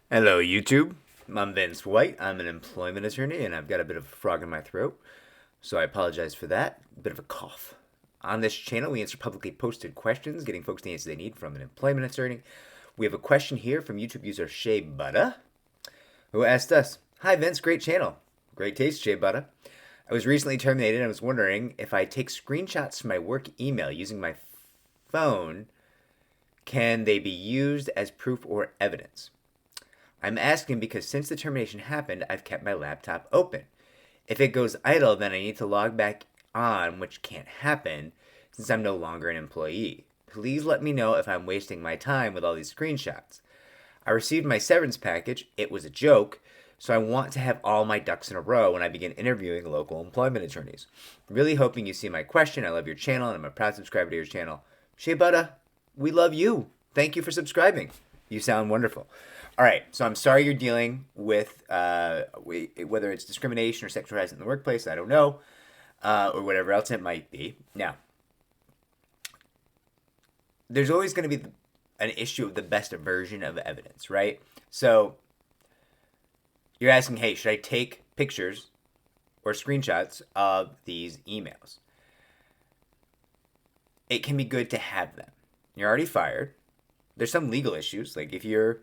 Hello, YouTube. I'm Vince White. I'm an employment attorney, and I've got a bit of a frog in my throat, so I apologize for that. A bit of a cough. On this channel, we answer publicly posted questions, getting folks the answers they need from an employment attorney. We have a question here from YouTube user Shea Butter, who asked us, "Hi Vince, great channel. Great taste, Shea Butter. I was recently terminated and I was wondering if I take screenshots from my work email using my phone, can they be used as proof or evidence? I'm asking because since the termination happened, I've kept my laptop open. If it goes idle, then I need to log back on, which can't happen since I'm no longer an employee. Please let me know if I'm wasting my time with all these screenshots. I received my severance package. It was a joke, so I want to have all my ducks in a row when I begin interviewing local employment attorneys. Really hoping you see my question. I love your channel, and I'm a proud subscriber to your channel. Shea Butter, we love you. Thank you for subscribing. You sound wonderful. All right, so I'm sorry you're dealing with whether it's discrimination or sexual harassment in the workplace. I don't know, or whatever else it might be. Now, there's always going to be an issue of the best version of evidence, right? So you're asking, hey, should I take pictures or screenshots of these emails? It can be good to have them. You're already fired. There's some legal issues, like if you're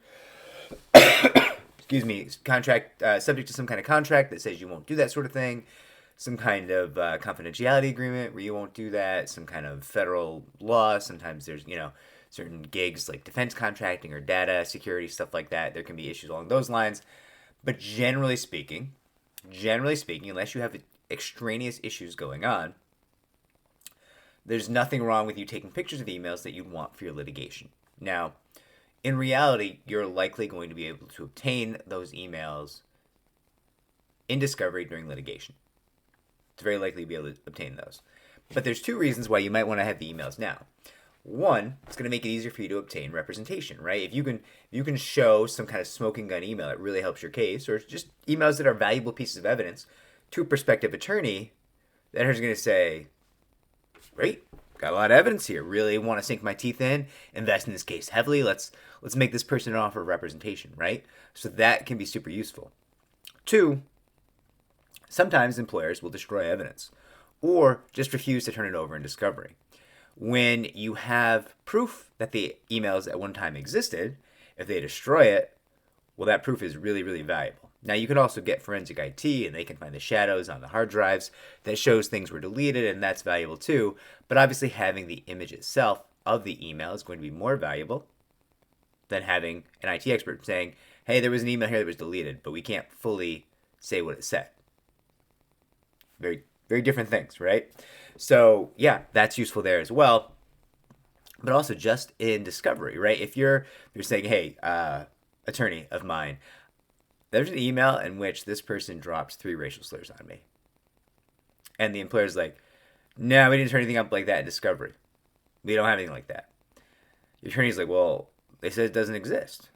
excuse me, contract subject to some kind of contract that says you won't do that sort of thing, some kind of confidentiality agreement where you won't do that, some kind of federal law. Sometimes there's certain gigs like defense contracting or data security stuff like that. There can be issues along those lines, but generally speaking, unless you have extraneous issues going on, there's nothing wrong with you taking pictures of emails that you want for your litigation. Now, in reality, you're likely going to be able to obtain those emails in discovery during litigation. It's very likely to be able to obtain those. But there's two reasons why you might want to have the emails now. One, it's going to make it easier for you to obtain representation, right? If you can show some kind of smoking gun email that really helps your case, or just emails that are valuable pieces of evidence to a prospective attorney, that is going to say, great, got a lot of evidence here. Really want to sink my teeth in, invest in this case heavily. Let's make this person an offer of representation, right? So that can be super useful. Two, sometimes employers will destroy evidence or just refuse to turn it over in discovery. When you have proof that the emails at one time existed, if they destroy it, well, that proof is really, really valuable. Now, you can also get forensic IT, and they can find the shadows on the hard drives that shows things were deleted, and that's valuable too. But obviously, having the image itself of the email is going to be more valuable than having an IT expert saying, hey, there was an email here that was deleted, but we can't fully say what it said. Very, very different things, right? So, yeah, that's useful there as well. But also just in discovery, right? If you're saying, hey, attorney of mine, there's an email in which this person drops 3 racial slurs on me. And the employer's like, no, we didn't turn anything up like that in discovery. We don't have anything like that. The attorney's like, well, they said it doesn't exist.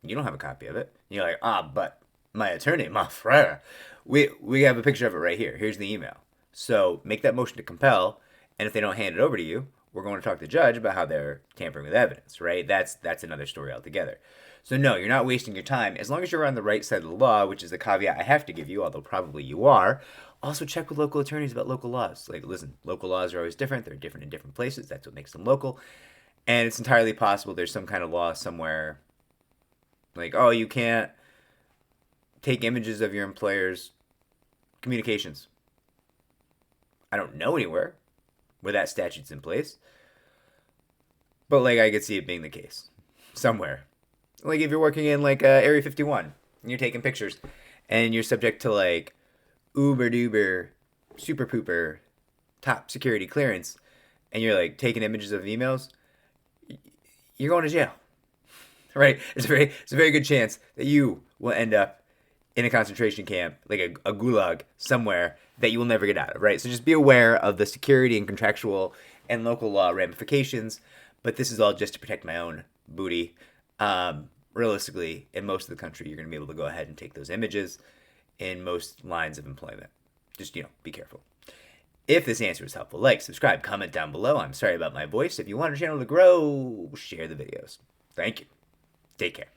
You don't have a copy of it. And you're like, but my attorney, my frere, we have a picture of it right here. Here's the email. So make that motion to compel, and if they don't hand it over to you, we're going to talk to the judge about how they're tampering with evidence, right? That's another story altogether. So no, you're not wasting your time. As long as you're on the right side of the law, which is a caveat I have to give you, although probably you are, also check with local attorneys about local laws. Like, listen, local laws are always different. They're different in different places. That's what makes them local. And it's entirely possible there's some kind of law somewhere like, oh, you can't take images of your employer's communications. I don't know anywhere where that statute's in place. But, like, I could see it being the case somewhere. Like, if you're working in, like, Area 51, and you're taking pictures, and you're subject to, like, uber-duber, super-pooper, top security clearance, and you're, like, taking images of emails, you're going to jail, right? It's a very good chance that you will end up in a concentration camp, like a gulag somewhere that you will never get out of, right? So just be aware of the security and contractual and local law ramifications. But this is all just to protect my own booty. Realistically, in most of the country, you're going to be able to go ahead and take those images in most lines of employment. Just, be careful. If this answer is helpful, like, subscribe, comment down below. I'm sorry about my voice. If you want our channel to grow, share the videos. Thank you. Take care.